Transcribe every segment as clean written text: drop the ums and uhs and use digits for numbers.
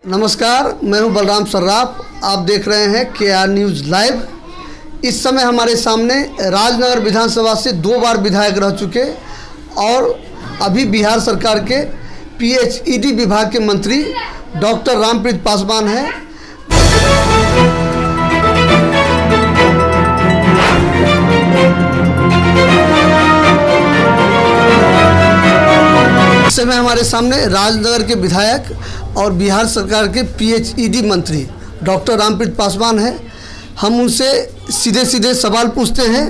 नमस्कार, मैं हूं बलराम सर्राफ। आप देख रहे हैं KR न्यूज़ लाइव। इस समय हमारे सामने राजनगर विधानसभा से 2 बार विधायक रह चुके और अभी बिहार सरकार के PHED विभाग के मंत्री डॉक्टर रामप्रीत पासवान हैं। इस समय हमारे सामने राजनगर के विधायक और बिहार सरकार के PHED मंत्री डॉक्टर रामप्रीत पासवान हैं। हम उनसे सीधे सीधे सवाल पूछते हैं।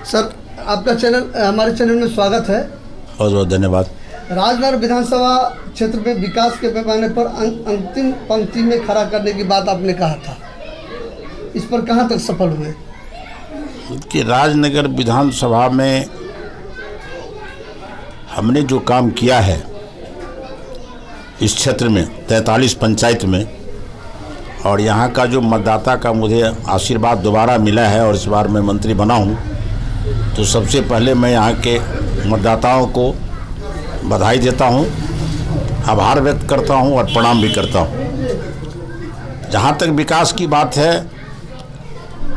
सर, आपका हमारे चैनल में स्वागत है। बहुत बहुत धन्यवाद। राजनगर विधानसभा क्षेत्र में विकास के पैमाने पर अंतिम पंक्ति में खड़ा करने की बात आपने कहा था, इस पर कहां तक सफल हुए? कि राजनगर विधानसभा में हमने जो काम किया है इस क्षेत्र में 43 पंचायत में, और यहाँ का जो मतदाता का मुझे आशीर्वाद दोबारा मिला है और इस बार मैं मंत्री बना हूँ, तो सबसे पहले मैं यहाँ के मतदाताओं को बधाई देता हूँ, आभार व्यक्त करता हूँ और प्रणाम भी करता हूँ। जहाँ तक विकास की बात है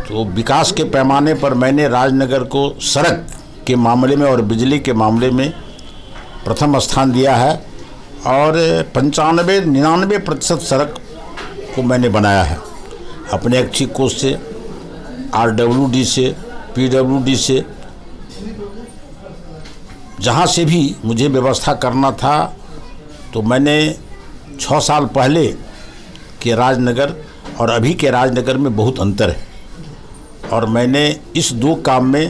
तो विकास के पैमाने पर मैंने राजनगर को सड़क के मामले में और बिजली के मामले में प्रथम स्थान दिया है और 95-99% सड़क को मैंने बनाया है अपने ऐच्छिक कोष से, RWD से, PWD से, जहाँ से भी मुझे व्यवस्था करना था। तो मैंने 6 साल पहले के राजनगर और अभी के राजनगर में बहुत अंतर है और मैंने इस 2 काम में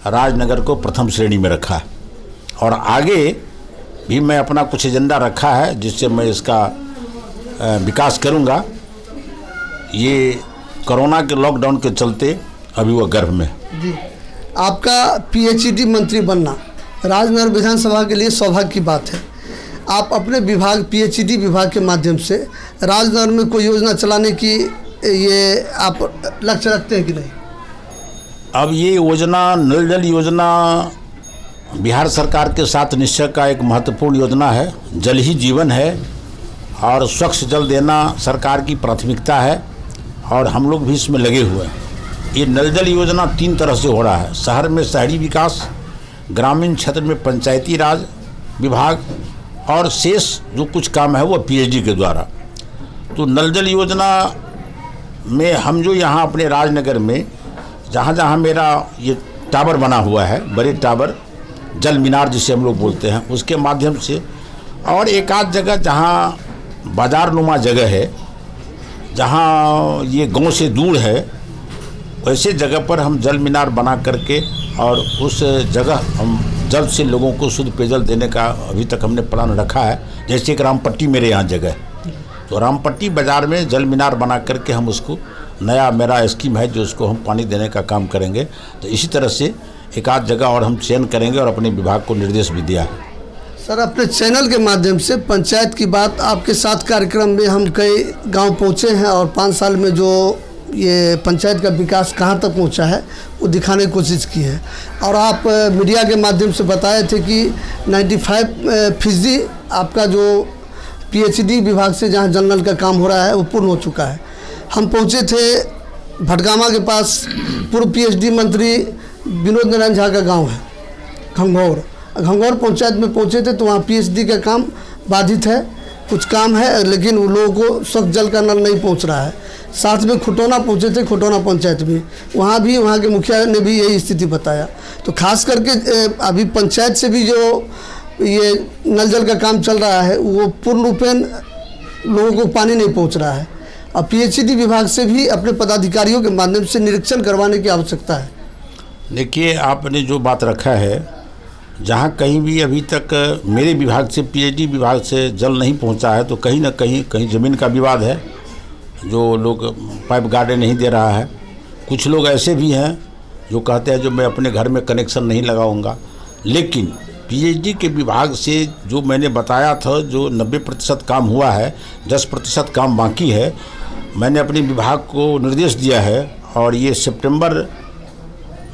राजनगर को प्रथम श्रेणी में रखा है और आगे भी मैं अपना कुछ एजेंडा रखा है जिससे मैं इसका विकास करूंगा। ये कोरोना के लॉकडाउन के चलते अभी वो गर्भ में जी। आपका PHED मंत्री बनना राजनगर विधानसभा के लिए सौभाग्य की बात है। आप अपने विभाग PHED विभाग के माध्यम से राजनगर में कोई योजना चलाने की ये आप लक्ष्य रखते हैं कि नहीं? अब ये योजना नल जल योजना बिहार सरकार के साथ निश्चय का एक महत्वपूर्ण योजना है। जल ही जीवन है और स्वच्छ जल देना सरकार की प्राथमिकता है और हम लोग भी इसमें लगे हुए हैं। ये नल जल योजना 3 तरह से हो रहा है, शहर में शहरी विकास, ग्रामीण क्षेत्र में पंचायती राज विभाग और शेष जो कुछ काम है वो PHED के द्वारा। तो नल जल योजना में हम जो यहाँ अपने राजनगर में जहाँ जहाँ मेरा ये टावर बना हुआ है, बड़े टावर, जल मीनार जिसे हम लोग बोलते हैं, उसके माध्यम से और एक आध जगह जहाँ बाजार नुमा जगह है, जहाँ ये गांव से दूर है, वैसे जगह पर हम जल मीनार बना करके और उस जगह हम जल्द से लोगों को शुद्ध पेयजल देने का अभी तक हमने प्लान रखा है। जैसे एक रामपट्टी मेरे यहाँ जगह है, तो रामपट्टी बाज़ार में जल मीनार बना करके हम उसको नया मेरा स्कीम है जो उसको हम पानी देने का काम करेंगे। तो इसी तरह से एक आध जगह और हम चयन करेंगे और अपने विभाग को निर्देश भी दिया है। सर, अपने चैनल के माध्यम से पंचायत की बात आपके साथ कार्यक्रम में हम कई गांव पहुंचे हैं और 5 साल में जो ये पंचायत का विकास कहां तक पहुंचा है वो दिखाने की कोशिश की है और आप मीडिया के माध्यम से बताए थे कि 95% आपका जो PHED विभाग से जहां जल नल का काम हो रहा है वो पूर्ण हो चुका है। हम पहुंचे थे भटगामा के पास, पूर्व PHED मंत्री विनोद नारायण झा का गांव है घंघौर पंचायत में पहुंचे थे। तो वहाँ PHED का काम बाधित है, कुछ काम है लेकिन उन लोगों को स्वच्छ जल का नल नहीं पहुंच रहा है। साथ में खुटौना पहुंचे थे, खुटौना पंचायत में, वहाँ भी वहाँ के मुखिया ने भी यही स्थिति बताया। तो खास करके अभी पंचायत से भी जो ये नल जल का काम चल रहा है वो पूर्ण रूपेण लोगों को पानी नहीं पहुँच रहा है और PHED विभाग से भी अपने पदाधिकारियों के माध्यम से निरीक्षण करवाने की आवश्यकता है। देखिए, आपने जो बात रखा है, जहाँ कहीं भी अभी तक मेरे विभाग से PHED विभाग से जल नहीं पहुँचा है तो कहीं ना कहीं ज़मीन का विवाद है, जो लोग पाइप गार्डन नहीं दे रहा है। कुछ लोग ऐसे भी हैं जो कहते हैं जो मैं अपने घर में कनेक्शन नहीं लगाऊंगा। लेकिन PHED के विभाग से जो मैंने बताया था, जो 90% काम हुआ है, 10% काम बाकी है। मैंने अपने विभाग को निर्देश दिया है और ये सितंबर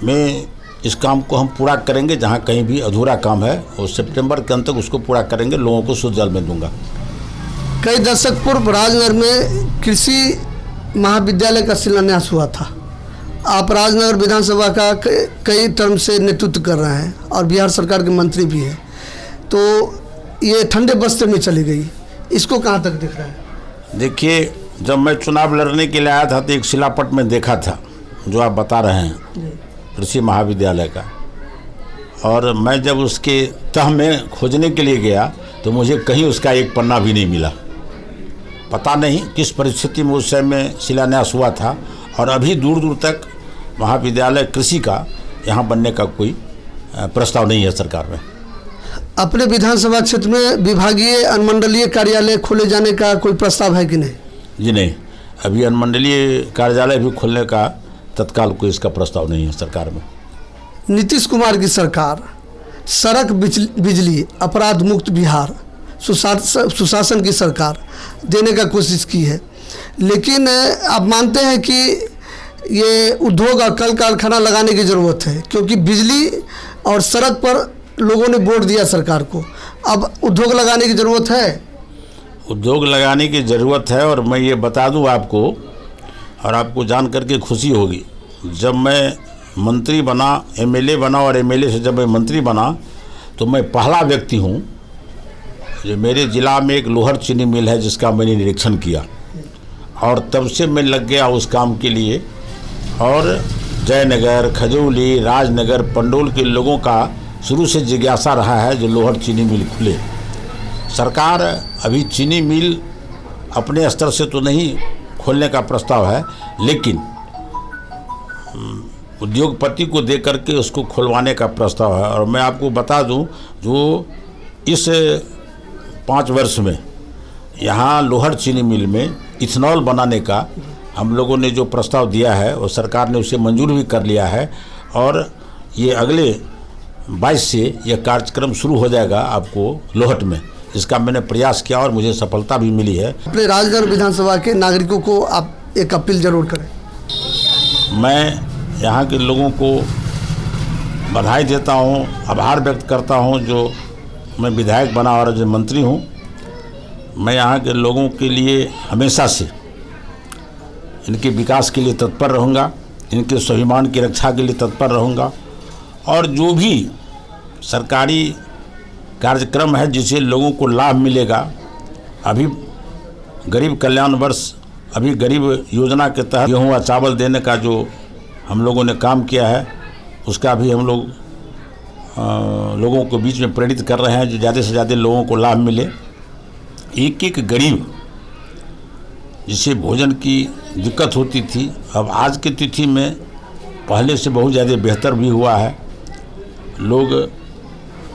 में इस काम को हम पूरा करेंगे। जहाँ कहीं भी अधूरा काम है और सितंबर के अंत तक उसको पूरा करेंगे, लोगों को शुद्ध जल में दूंगा। कई दशक पूर्व राजनगर में कृषि महाविद्यालय का शिलान्यास हुआ था। आप राजनगर विधानसभा का कई टर्म से नेतृत्व कर रहे हैं और बिहार सरकार के मंत्री भी हैं, तो ये ठंडे बस्ते में चली गई, इसको कहाँ तक दिख रहा है? देखिए, जब मैं चुनाव लड़ने के लिए आया था तो एक शिलापट में देखा था जो आप बता रहे हैं कृषि महाविद्यालय का, और मैं जब उसके तह में खोजने के लिए गया तो मुझे कहीं उसका एक पन्ना भी नहीं मिला। पता नहीं किस परिस्थिति में उस समय शिलान्यास हुआ था, और अभी दूर दूर तक महाविद्यालय कृषि का यहाँ बनने का कोई प्रस्ताव नहीं है सरकार में। अपने विधानसभा क्षेत्र में विभागीय अनुमंडलीय कार्यालय खोले जाने का कोई प्रस्ताव है कि नहीं? जी नहीं, अभी अनुमंडलीय कार्यालय भी खोलने का तत्काल कोई इसका प्रस्ताव नहीं है सरकार में। नीतीश कुमार की सरकार सड़क, बिजली, अपराध मुक्त बिहार, सुशासन की सरकार देने का कोशिश की है, लेकिन आप मानते हैं कि ये उद्योग और कल कारखाना लगाने की ज़रूरत है, क्योंकि बिजली और सड़क पर लोगों ने वोट दिया सरकार को, अब उद्योग लगाने की ज़रूरत है? उद्योग लगाने की ज़रूरत है, और मैं ये बता दूं आपको, और आपको जान करके खुशी होगी, जब मैं मंत्री बना, एमएलए बना, और एमएलए से जब मैं मंत्री बना तो मैं पहला व्यक्ति हूँ जो मेरे ज़िला में एक लोहर चीनी मिल है जिसका मैंने निरीक्षण किया, और तब से मैं लग गया उस काम के लिए। और जयनगर, खजौली, राजनगर, पंडोल के लोगों का शुरू से जिज्ञासा रहा है जो लोहर चीनी मिल खुले। सरकार अभी चीनी मिल अपने स्तर से तो नहीं खोलने का प्रस्ताव है, लेकिन उद्योगपति को दे करके उसको खुलवाने का प्रस्ताव है। और मैं आपको बता दूं, जो इस 5 वर्ष में यहाँ लोहर चीनी मिल में इथेनॉल बनाने का हम लोगों ने जो प्रस्ताव दिया है और सरकार ने उसे मंजूर भी कर लिया है, और ये अगले 22 से यह कार्यक्रम शुरू हो जाएगा आपको लोहट में। इसका मैंने प्रयास किया और मुझे सफलता भी मिली है। अपने राजनगर विधानसभा के नागरिकों को आप एक अपील जरूर करें। मैं यहाँ के लोगों को बधाई देता हूँ, आभार व्यक्त करता हूँ जो मैं विधायक बना और जो मंत्री हूँ। मैं यहाँ के लोगों के लिए हमेशा से इनके विकास के लिए तत्पर रहूँगा, इनके स्वाभिमान की रक्षा के लिए तत्पर रहूँगा, और जो भी सरकारी कार्यक्रम है जिससे लोगों को लाभ मिलेगा, अभी गरीब कल्याण वर्ष, अभी गरीब योजना के तहत गेहूँ व चावल देने का जो हम लोगों ने काम किया है, उसका भी हम लोगों को बीच में प्रेरित कर रहे हैं जो ज़्यादा से ज़्यादा लोगों को लाभ मिले। एक एक गरीब जिसे भोजन की दिक्कत होती थी, अब आज की तिथि में पहले से बहुत ज़्यादा बेहतर भी हुआ है। लोग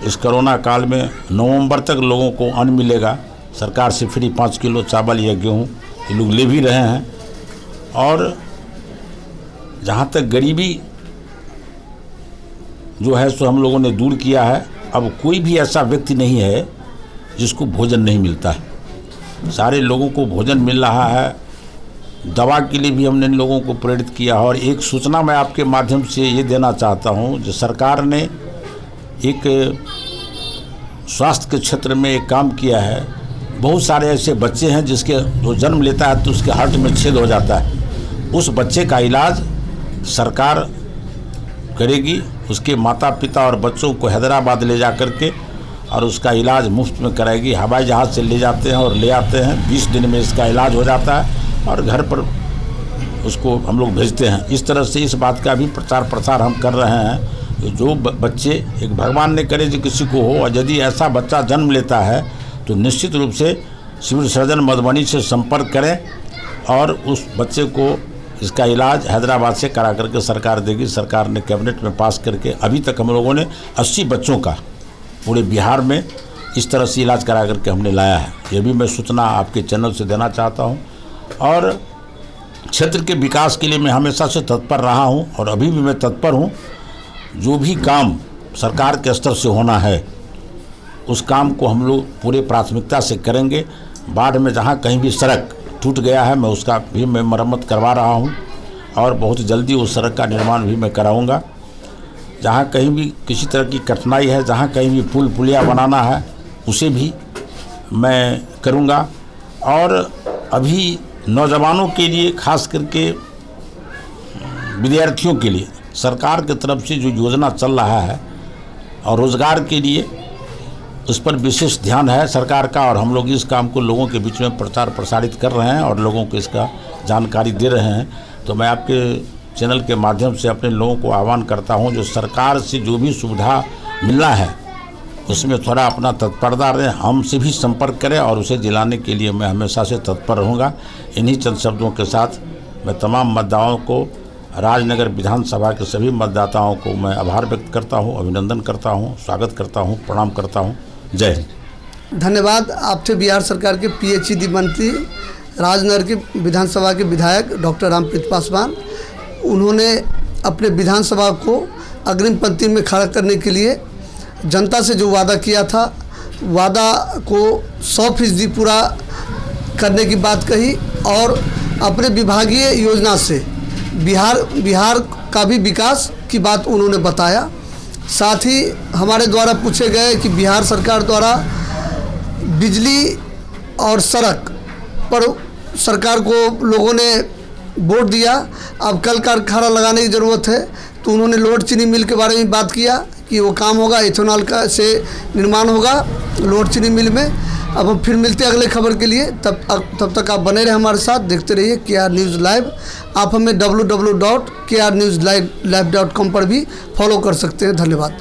इस कोरोना काल में नवंबर तक लोगों को अन्न मिलेगा, सरकार से फ्री 5 किलो चावल या गेहूँ ये लोग ले भी रहे हैं। और जहाँ तक गरीबी जो है सो हम लोगों ने दूर किया है। अब कोई भी ऐसा व्यक्ति नहीं है जिसको भोजन नहीं मिलता है, सारे लोगों को भोजन मिल रहा है। दवा के लिए भी हमने इन लोगों को प्रेरित किया। और एक सूचना मैं आपके माध्यम से ये देना चाहता हूँ, जो सरकार ने एक स्वास्थ्य के क्षेत्र में एक काम किया है। बहुत सारे ऐसे बच्चे हैं जिसके जो जन्म लेता है तो उसके हार्ट में छेद हो जाता है, उस बच्चे का इलाज सरकार करेगी। उसके माता पिता और बच्चों को हैदराबाद ले जा करके और उसका इलाज मुफ्त में कराएगी। हवाई जहाज़ से ले जाते हैं और ले आते हैं, 20 दिन में इसका इलाज हो जाता है और घर पर उसको हम लोग भेजते हैं। इस तरह से इस बात का भी प्रचार प्रसार हम कर रहे हैं। जो बच्चे, एक भगवान ने करे जो किसी को हो, और यदि ऐसा बच्चा जन्म लेता है तो निश्चित रूप से सिविल सर्जन मधुबनी से संपर्क करें और उस बच्चे को इसका इलाज हैदराबाद से करा करके सरकार देगी। सरकार ने कैबिनेट में पास करके अभी तक हम लोगों ने 80 बच्चों का पूरे बिहार में इस तरह से इलाज करा करके हमने लाया है। ये भी मैं सूचना आपके चैनल से देना चाहता हूँ। और क्षेत्र के विकास के लिए मैं हमेशा से तत्पर रहा हूँ और अभी भी मैं तत्पर हूँ। जो भी काम सरकार के स्तर से होना है उस काम को हम लोग पूरे प्राथमिकता से करेंगे। बाढ़ में जहाँ कहीं भी सड़क टूट गया है मैं उसका भी मैं मरम्मत करवा रहा हूँ और बहुत जल्दी उस सड़क का निर्माण भी मैं कराऊँगा। जहाँ कहीं भी किसी तरह की कठिनाई है, जहाँ कहीं भी पुल पुलिया बनाना है उसे भी मैं करूँगा। और अभी नौजवानों के लिए, खास करके विद्यार्थियों के लिए सरकार की तरफ से जो योजना चल रहा है और रोज़गार के लिए उस पर विशेष ध्यान है सरकार का, और हम लोग इस काम को लोगों के बीच में प्रचार प्रसारित कर रहे हैं और लोगों को इसका जानकारी दे रहे हैं। तो मैं आपके चैनल के माध्यम से अपने लोगों को आह्वान करता हूं, जो सरकार से जो भी सुविधा मिलना है उसमें थोड़ा अपना तत्परता रहें, हमसे भी संपर्क करें और उसे दिलाने के लिए मैं हमेशा से तत्पर रहूँगा। इन्हीं चंद शब्दों के साथ मैं तमाम मतदाताओं को, राजनगर विधानसभा के सभी मतदाताओं को मैं आभार व्यक्त करता हूं, अभिनंदन करता हूं, स्वागत करता हूं, प्रणाम करता हूं। जय हिंद। धन्यवाद। आप थे बिहार सरकार के PhD मंत्री, राजनगर के विधानसभा के विधायक डॉक्टर रामप्रीत पासवान। उन्होंने अपने विधानसभा को अग्रिम पंक्ति में खड़ा करने के लिए जनता से जो वादा किया था, वादा को 100% पूरा करने की बात कही और अपने विभागीय योजना से बिहार का भी विकास की बात उन्होंने बताया। साथ ही हमारे द्वारा पूछे गए कि बिहार सरकार द्वारा बिजली और सड़क पर सरकार को लोगों ने वोट दिया, अब कल कारखाना लगाने की ज़रूरत है, तो उन्होंने लोड चीनी मिल के बारे में बात किया कि वो काम होगा, इथेनॉल का से निर्माण होगा लोड चीनी मिल में। अब हम फिर मिलते हैं अगले खबर के लिए, तब तक आप बने रहे हमारे साथ, देखते रहिए KR न्यूज़ लाइव। आप हमें www.krnewslive.com पर भी फॉलो कर सकते हैं। धन्यवाद।